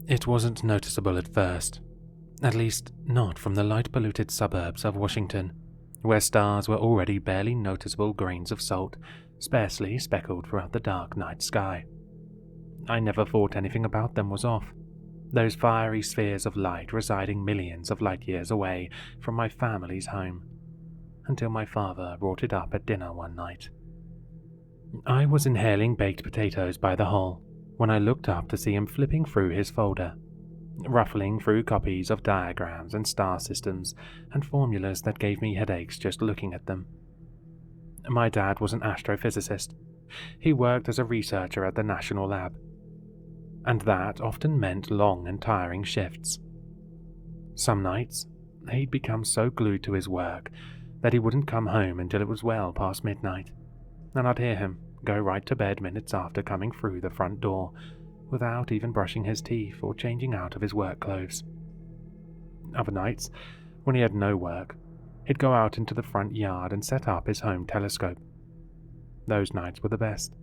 It wasn't noticeable at first, at least not from the light-polluted suburbs of Washington, where stars were already barely noticeable grains of salt, sparsely speckled throughout the dark night sky. I never thought anything about them was off, those fiery spheres of light residing millions of light years away from my family's home, until my father brought it up at dinner one night. I was inhaling baked potatoes by the hole when I looked up to see him flipping through his folder, ruffling through copies of diagrams and star systems and formulas that gave me headaches just looking at them. My dad was an astrophysicist. He worked as a researcher at the National Lab, and that often meant long and tiring shifts. Some nights, he'd become so glued to his work that he wouldn't come home until it was well past midnight, and I'd hear him go right to bed minutes after coming through the front door without even brushing his teeth or changing out of his work clothes. Other nights, when he had no work, he'd go out into the front yard and set up his home telescope. Those nights were the best.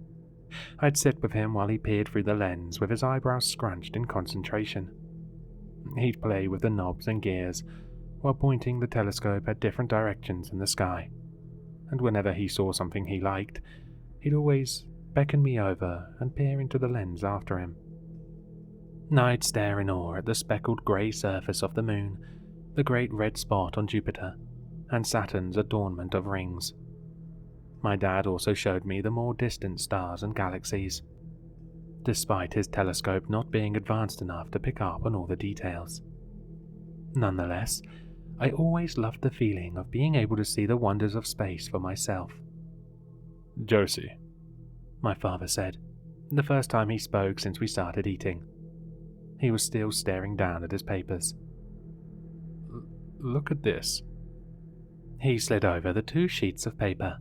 I'd sit with him while he peered through the lens with his eyebrows scrunched in concentration. He'd play with the knobs and gears while pointing the telescope at different directions in the sky, and whenever he saw something he liked, he'd always beckon me over and peer into the lens after him. I'd stare in awe at the speckled grey surface of the moon, the great red spot on Jupiter, and Saturn's adornment of rings. My dad also showed me the more distant stars and galaxies, despite his telescope not being advanced enough to pick up on all the details. Nonetheless, I always loved the feeling of being able to see the wonders of space for myself. "Josie," my father said, the first time he spoke since we started eating. He was still staring down at his papers. "Look at this." He slid over the 2 sheets of paper.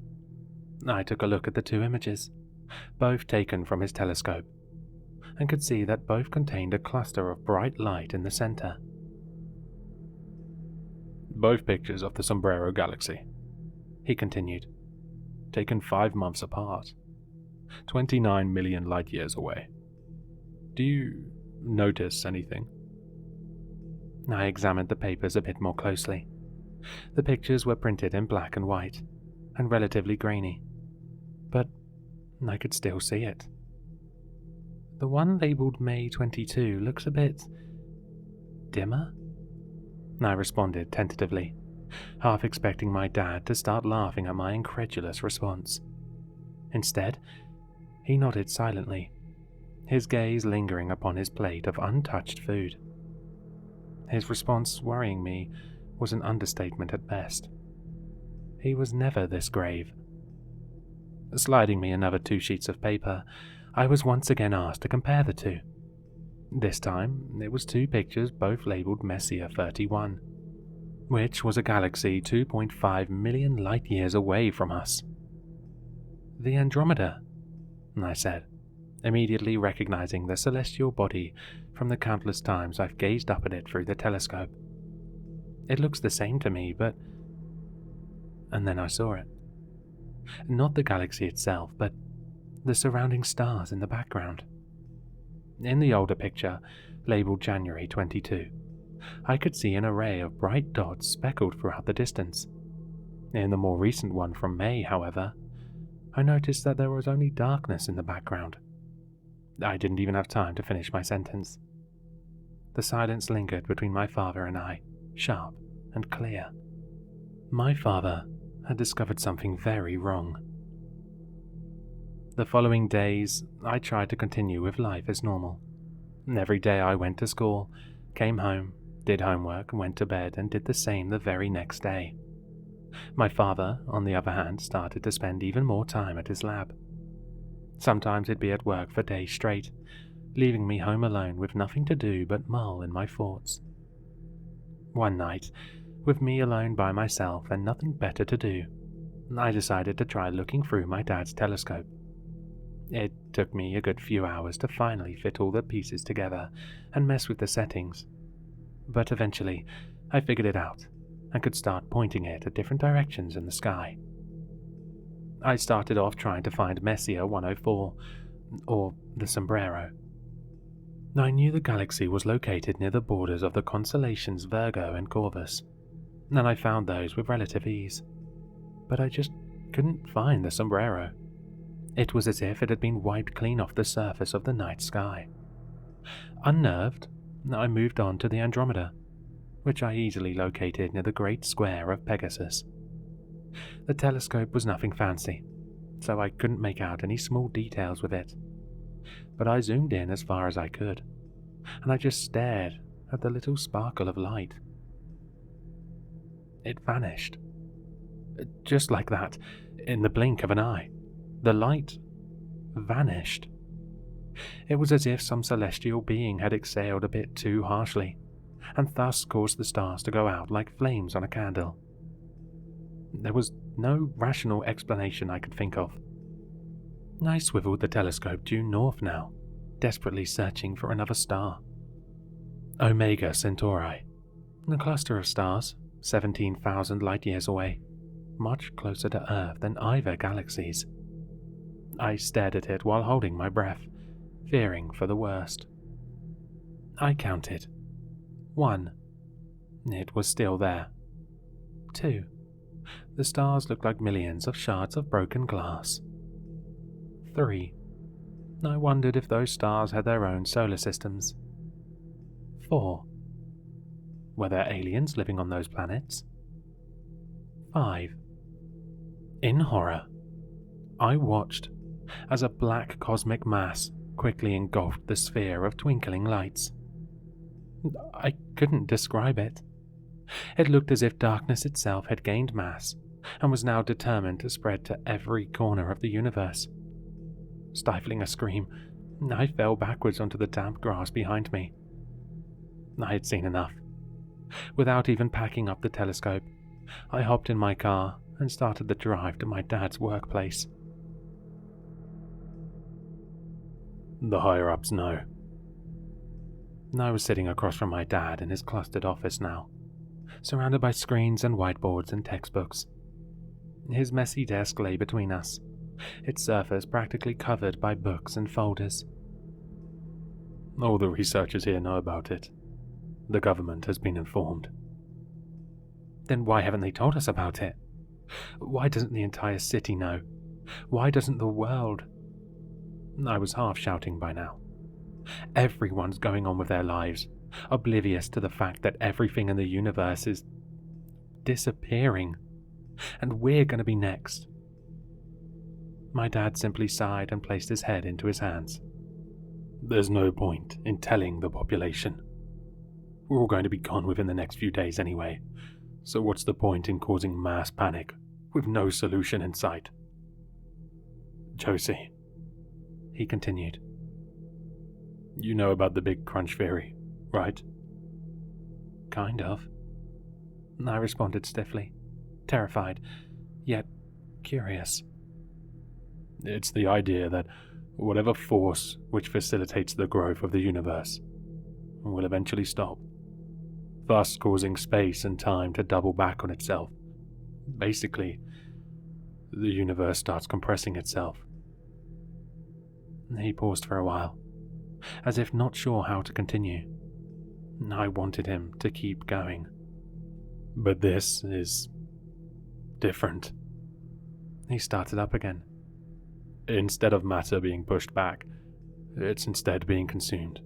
I took a look at the 2 images, both taken from his telescope, and could see that both contained a cluster of bright light in the center. "Both pictures of the Sombrero Galaxy," he continued, "taken 5 months apart, 29 million light years away. Do you notice anything?" I examined the papers a bit more closely. The pictures were printed in black and white, and relatively grainy, but I could still see it. The one labelled May 22 looks a bit dimmer, I responded tentatively, half expecting my dad to start laughing at my incredulous response. Instead, he nodded silently, his gaze lingering upon his plate of untouched food. His response worrying me was an understatement at best. He was never this grave. Sliding me another 2 sheets of paper, I was once again asked to compare the 2. This time, it was 2 pictures both labelled Messier 31, which was a galaxy 2.5 million light-years away from us. "The Andromeda," I said, immediately recognizing the celestial body from the countless times I've gazed up at it through the telescope. "It looks the same to me, but..." And then I saw it. Not the galaxy itself, but the surrounding stars in the background. In the older picture, labelled January 22, I could see an array of bright dots speckled throughout the distance. In the more recent one from May, however, I noticed that there was only darkness in the background. I didn't even have time to finish my sentence. The silence lingered between my father and I, sharp and clear. My father had discovered something very wrong. The following days, I tried to continue with life as normal. Every day I went to school, came home, did homework, went to bed, and did the same the very next day. My father, on the other hand, started to spend even more time at his lab. Sometimes he'd be at work for days straight, leaving me home alone with nothing to do but mull in my thoughts. One night, with me alone by myself and nothing better to do, I decided to try looking through my dad's telescope. It took me a good few hours to finally fit all the pieces together and mess with the settings, but eventually I figured it out and could start pointing it at different directions in the sky. I started off trying to find Messier 104, or the Sombrero. I knew the galaxy was located near the borders of the constellations Virgo and Corvus, and I found those with relative ease. But I just couldn't find the sombrero. It was as if it had been wiped clean off the surface of the night sky. Unnerved, I moved on to the Andromeda, which I easily located near the great square of Pegasus. The telescope was nothing fancy, so I couldn't make out any small details with it. But I zoomed in as far as I could, and I just stared at the little sparkle of light. It vanished. Just like that, in the blink of an eye. The light vanished. It was as if some celestial being had exhaled a bit too harshly, and thus caused the stars to go out like flames on a candle. There was no rational explanation I could think of. I swiveled the telescope due north now, desperately searching for another star. Omega Centauri, a cluster of stars, 17,000 light-years away, much closer to Earth than either galaxies. I stared at it while holding my breath, fearing for the worst. I counted. 1. It was still there. 2. The stars looked like millions of shards of broken glass. 3. I wondered if those stars had their own solar systems. 4. Were there aliens living on those planets? 5. In horror, I watched as a black cosmic mass quickly engulfed the sphere of twinkling lights. I couldn't describe it. It looked as if darkness itself had gained mass and was now determined to spread to every corner of the universe. Stifling a scream, I fell backwards onto the damp grass behind me. I had seen enough. Without even packing up the telescope, I hopped in my car and started the drive to my dad's workplace. The higher-ups know. I was sitting across from my dad in his clustered office now, surrounded by screens and whiteboards and textbooks. His messy desk lay between us, its surface practically covered by books and folders. All the researchers here know about it. The government has been informed. Then why haven't they told us about it? Why doesn't the entire city know? Why doesn't the world? I was half shouting by now. Everyone's going on with their lives, oblivious to the fact that everything in the universe is disappearing, and we're going to be next. My dad simply sighed and placed his head into his hands. There's no point in telling the population. We're all going to be gone within the next few days anyway, so what's the point in causing mass panic with no solution in sight? Josie, he continued. You know about the Big Crunch theory, right? Kind of. I responded stiffly, terrified, yet curious. It's the idea that whatever force which facilitates the growth of the universe will eventually stop, thus causing space and time to double back on itself. Basically, the universe starts compressing itself. He paused for a while, as if not sure how to continue. I wanted him to keep going. But this is different. He started up again. Instead of matter being pushed back, it's instead being consumed.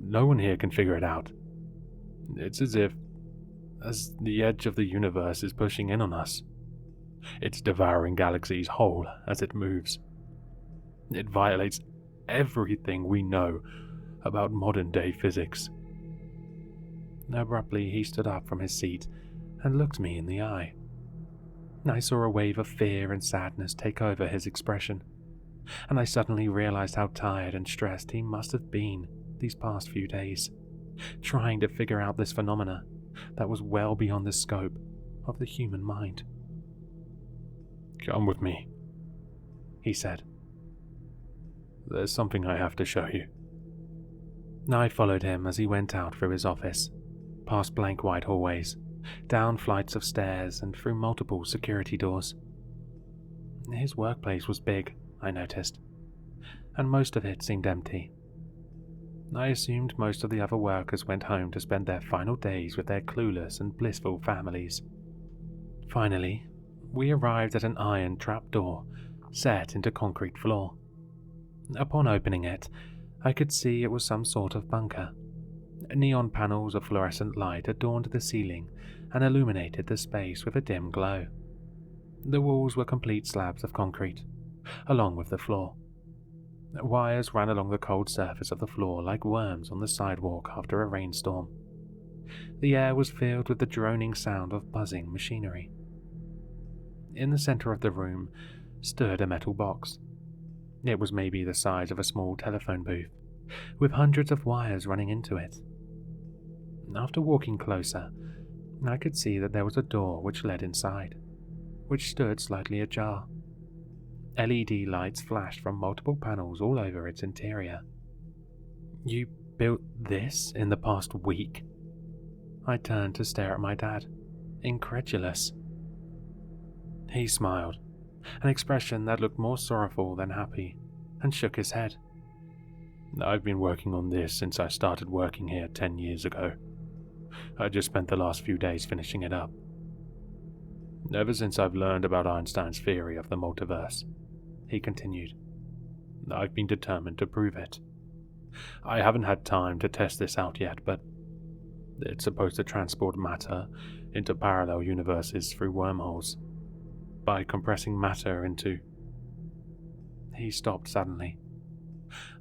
No one here can figure it out. It's as the edge of the universe is pushing in on us. It's devouring galaxies whole as it moves. It violates everything we know about modern-day physics. Abruptly, he stood up from his seat and looked me in the eye. I saw a wave of fear and sadness take over his expression, and I suddenly realized how tired and stressed he must have been these past few days, trying to figure out this phenomena that was well beyond the scope of the human mind. Come with me, he said. There's something I have to show you. I followed him as he went out through his office, past blank white hallways, down flights of stairs and through multiple security doors. His workplace was big, I noticed, and most of it seemed empty. I assumed most of the other workers went home to spend their final days with their clueless and blissful families. Finally, we arrived at an iron trapdoor set into concrete floor. Upon opening it, I could see it was some sort of bunker. Neon panels of fluorescent light adorned the ceiling and illuminated the space with a dim glow. The walls were complete slabs of concrete, along with the floor. Wires ran along the cold surface of the floor like worms on the sidewalk after a rainstorm. The air was filled with the droning sound of buzzing machinery. In the center of the room stood a metal box. It was maybe the size of a small telephone booth, with hundreds of wires running into it. After walking closer, I could see that there was a door which led inside, which stood slightly ajar. LED lights flashed from multiple panels all over its interior. "You built this in the past week?" I turned to stare at my dad, incredulous. He smiled, an expression that looked more sorrowful than happy, and shook his head. "I've been working on this since I started working here 10 years ago. I just spent the last few days finishing it up. Ever since I've learned about Einstein's theory of the multiverse," he continued, "I've been determined to prove it. I haven't had time to test this out yet, but it's supposed to transport matter into parallel universes through wormholes, by compressing matter into..." He stopped suddenly.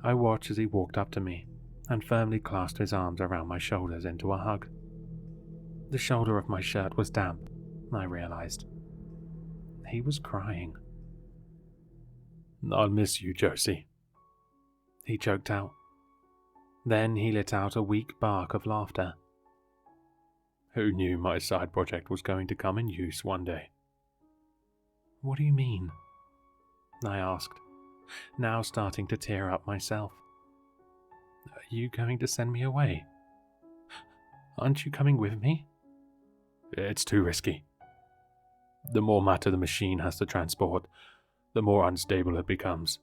I watched as he walked up to me and firmly clasped his arms around my shoulders into a hug. The shoulder of my shirt was damp, I realized. He was crying. "I'll miss you, Josie," he choked out. Then he let out a weak bark of laughter. "Who knew my side project was going to come in use one day?" "What do you mean?" I asked, now starting to tear up myself. "Are you going to send me away? Aren't you coming with me?" "It's too risky. The more matter the machine has to transport, the more unstable it becomes.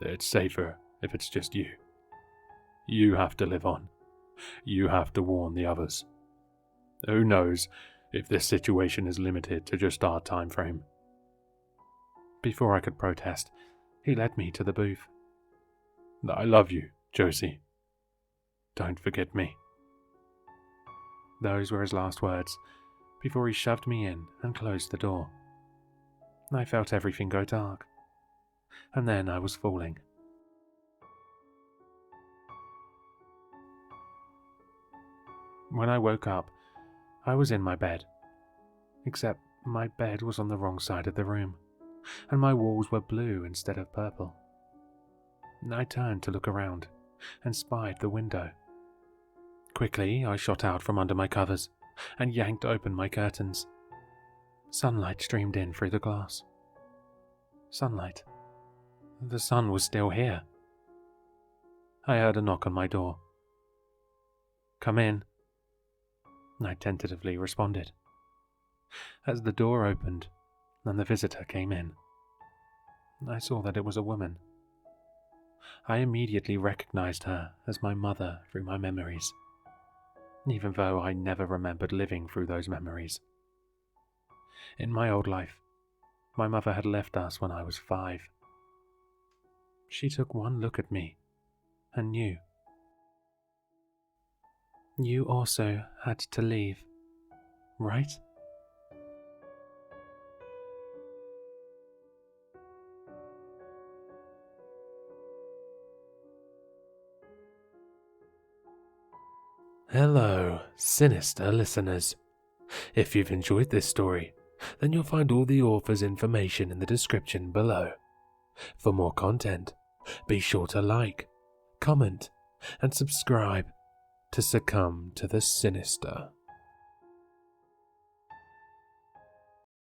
It's safer if it's just you. You have to live on. You have to warn the others. Who knows if this situation is limited to just our time frame." Before I could protest, he led me to the booth. "I love you, Josie. Don't forget me." Those were his last words, before he shoved me in and closed the door. I felt everything go dark, and then I was falling. When I woke up, I was in my bed, except my bed was on the wrong side of the room, and my walls were blue instead of purple. I turned to look around and spied the window. Quickly, I shot out from under my covers and yanked open my curtains. Sunlight streamed in through the glass. Sunlight. The sun was still here. I heard a knock on my door. "Come in," I tentatively responded. As the door opened and the visitor came in, I saw that it was a woman. I immediately recognized her as my mother through my memories, even though I never remembered living through those memories. In my old life, my mother had left us when I was 5. She took one look at me and knew. "You also had to leave, right?" Hello, sinister listeners. If you've enjoyed this story, then you'll find all the author's information in the description below. For more content, be sure to like, comment, and subscribe to succumb to the sinister.